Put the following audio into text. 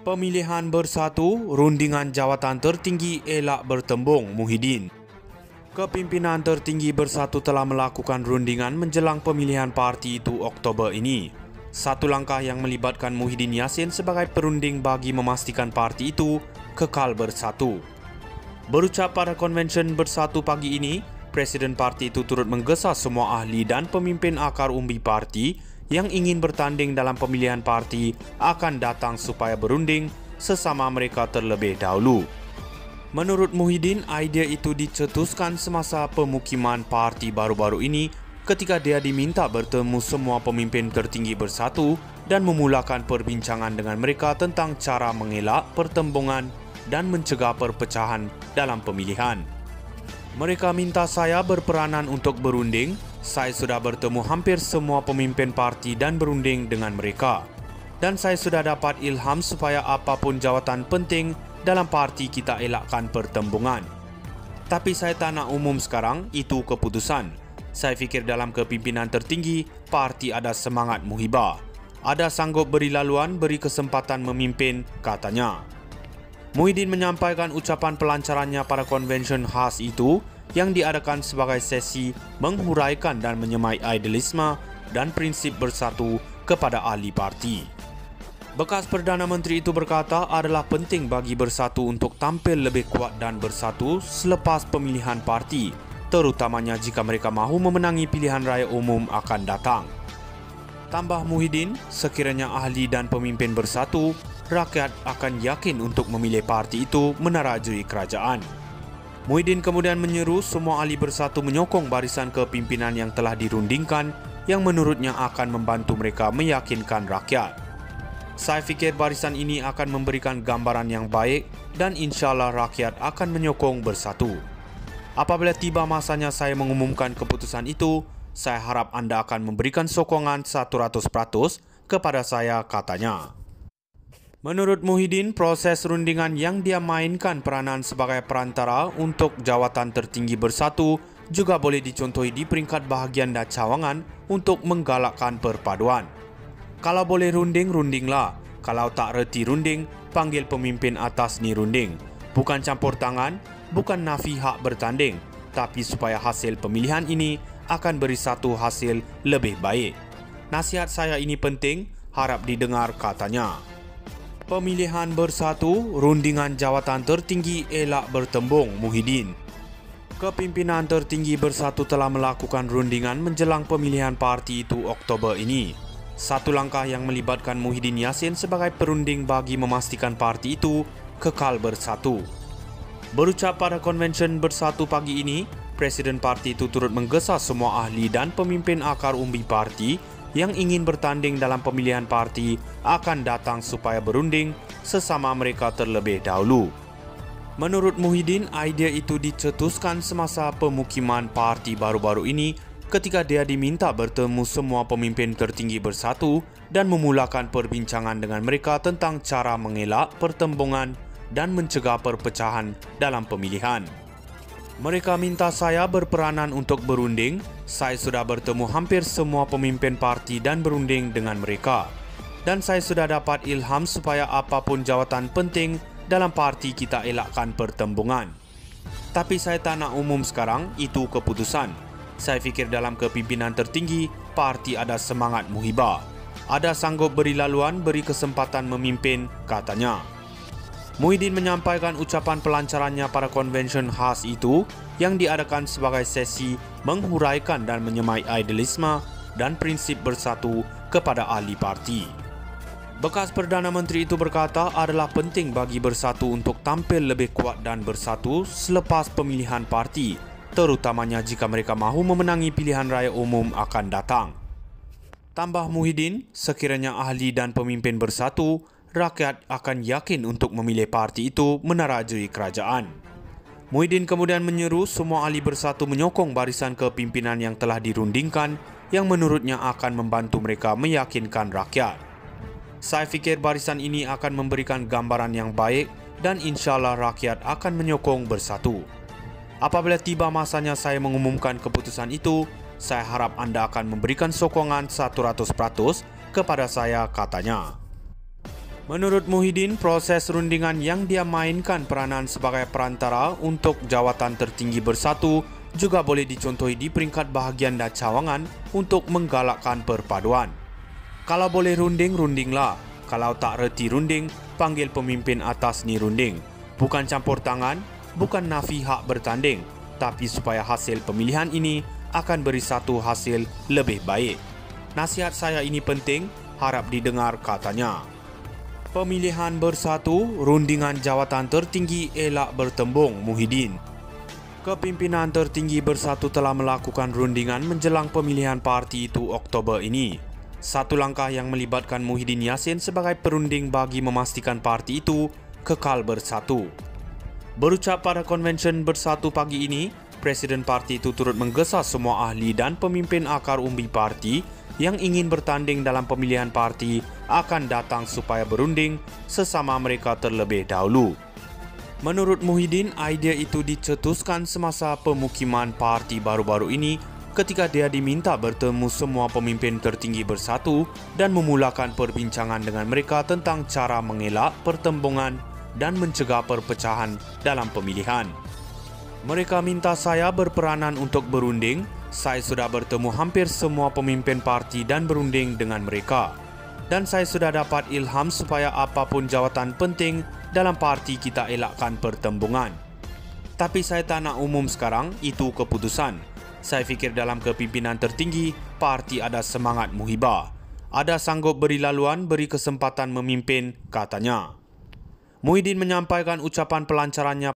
Pemilihan bersatu, rundingan jawatan tertinggi elak bertembung, Muhyiddin. Kepimpinan tertinggi bersatu telah melakukan rundingan menjelang pemilihan parti itu Oktober ini. Satu langkah yang melibatkan Muhyiddin Yassin sebagai perunding bagi memastikan parti itu kekal bersatu. Berucap pada konvensyen bersatu pagi ini, Presiden parti itu turut menggesa semua ahli dan pemimpin akar umbi parti yang ingin bertanding dalam pemilihan parti akan datang supaya berunding sesama mereka terlebih dahulu. Menurut Muhyiddin, idea itu dicetuskan semasa pemukiman parti baru-baru ini ketika dia diminta bertemu semua pemimpin tertinggi bersatu dan memulakan perbincangan dengan mereka tentang cara mengelak pertembungan dan mencegah perpecahan dalam pemilihan. Mereka minta saya berperanan untuk berunding. Saya sudah bertemu hampir semua pemimpin parti dan berunding dengan mereka. Dan saya sudah dapat ilham supaya apapun jawatan penting dalam parti kita elakkan pertembungan. Tapi saya tak nak umum sekarang, itu keputusan. Saya fikir dalam kepimpinan tertinggi, parti ada semangat muhibah. Ada sanggup beri laluan, beri kesempatan memimpin, katanya. Muhyiddin menyampaikan ucapan pelancarannya pada konvensyen khas itu yang diadakan sebagai sesi menghuraikan dan menyemai idealisme dan prinsip bersatu kepada ahli parti. Bekas Perdana Menteri itu berkata adalah penting bagi bersatu untuk tampil lebih kuat dan bersatu selepas pemilihan parti, terutamanya jika mereka mahu memenangi pilihan raya umum akan datang. Tambah Muhyiddin, sekiranya ahli dan pemimpin bersatu, rakyat akan yakin untuk memilih parti itu menarajui kerajaan. Muhyiddin kemudian menyeru semua ahli bersatu menyokong barisan kepimpinan yang telah dirundingkan yang menurutnya akan membantu mereka meyakinkan rakyat. Saya fikir barisan ini akan memberikan gambaran yang baik dan insyaAllah rakyat akan menyokong bersatu. Apabila tiba masanya saya mengumumkan keputusan itu, saya harap anda akan memberikan sokongan 100% kepada saya, katanya. Menurut Muhyiddin, proses rundingan yang dia mainkan peranan sebagai perantara untuk jawatan tertinggi bersatu juga boleh dicontohi di peringkat bahagian dan cawangan untuk menggalakkan perpaduan. Kalau boleh runding, rundinglah. Kalau tak reti runding, panggil pemimpin atas ni runding. Bukan campur tangan, bukan nafi hak bertanding, tapi supaya hasil pemilihan ini akan beri satu hasil lebih baik. Nasihat saya ini penting, harap didengar, katanya. Pemilihan bersatu, rundingan jawatan tertinggi elak bertembung, Muhyiddin. Kepimpinan tertinggi bersatu telah melakukan rundingan menjelang pemilihan parti itu Oktober ini. Satu langkah yang melibatkan Muhyiddin Yassin sebagai perunding bagi memastikan parti itu kekal bersatu. Berucap pada konvensyen bersatu pagi ini, Presiden parti itu turut menggesa semua ahli dan pemimpin akar umbi parti yang ingin bertanding dalam pemilihan parti akan datang supaya berunding sesama mereka terlebih dahulu. Menurut Muhyiddin, idea itu dicetuskan semasa pemukiman parti baru-baru ini ketika dia diminta bertemu semua pemimpin tertinggi bersatu dan memulakan perbincangan dengan mereka tentang cara mengelak pertembungan dan mencegah perpecahan dalam pemilihan. Mereka minta saya berperanan untuk berunding. Saya sudah bertemu hampir semua pemimpin parti dan berunding dengan mereka. Dan saya sudah dapat ilham supaya apapun jawatan penting dalam parti kita elakkan pertembungan. Tapi saya tak nak umum sekarang, itu keputusan. Saya fikir dalam kepimpinan tertinggi, parti ada semangat muhibah. Ada sanggup beri laluan, beri kesempatan memimpin, katanya. Muhyiddin menyampaikan ucapan pelancarannya pada konvensyen khas itu yang diadakan sebagai sesi menghuraikan dan menyemai idealisme dan prinsip bersatu kepada ahli parti. Bekas Perdana Menteri itu berkata adalah penting bagi bersatu untuk tampil lebih kuat dan bersatu selepas pemilihan parti, terutamanya jika mereka mahu memenangi pilihan raya umum akan datang. Tambah Muhyiddin, sekiranya ahli dan pemimpin bersatu, rakyat akan yakin untuk memilih parti itu menarajui kerajaan. Muhyiddin kemudian menyeru semua ahli bersatu menyokong barisan kepimpinan yang telah dirundingkan yang menurutnya akan membantu mereka meyakinkan rakyat. Saya fikir barisan ini akan memberikan gambaran yang baik dan insyaAllah rakyat akan menyokong bersatu. Apabila tiba masanya saya mengumumkan keputusan itu, saya harap anda akan memberikan sokongan 100% kepada saya, katanya. Menurut Muhyiddin, proses rundingan yang dia mainkan peranan sebagai perantara untuk jawatan tertinggi bersatu juga boleh dicontohi di peringkat bahagian dan cawangan untuk menggalakkan perpaduan. Kalau boleh runding, rundinglah. Kalau tak reti runding, panggil pemimpin atas ni runding. Bukan campur tangan, bukan nafi hak bertanding, tapi supaya hasil pemilihan ini akan beri satu hasil lebih baik. Nasihat saya ini penting, harap didengar, katanya. Pemilihan bersatu, rundingan jawatan tertinggi elak bertembung, Muhyiddin. Kepimpinan tertinggi bersatu telah melakukan rundingan menjelang pemilihan parti itu Oktober ini. Satu langkah yang melibatkan Muhyiddin Yassin sebagai perunding bagi memastikan parti itu kekal bersatu. Berucap pada konvensyen bersatu pagi ini, Presiden parti itu turut menggesa semua ahli dan pemimpin akar umbi parti yang ingin bertanding dalam pemilihan parti akan datang supaya berunding sesama mereka terlebih dahulu. Menurut Muhyiddin, idea itu dicetuskan semasa pemukiman parti baru-baru ini ketika dia diminta bertemu semua pemimpin tertinggi bersatu dan memulakan perbincangan dengan mereka tentang cara mengelak pertembungan dan mencegah perpecahan dalam pemilihan. Mereka minta saya berperanan untuk berunding. Saya sudah bertemu hampir semua pemimpin parti dan berunding dengan mereka. Dan saya sudah dapat ilham supaya apapun jawatan penting dalam parti kita elakkan pertembungan. Tapi saya tak nak umum sekarang, itu keputusan. Saya fikir dalam kepimpinan tertinggi, parti ada semangat muhibah. Ada sanggup beri laluan, beri kesempatan memimpin, katanya. Muhyiddin menyampaikan ucapan pelancarannya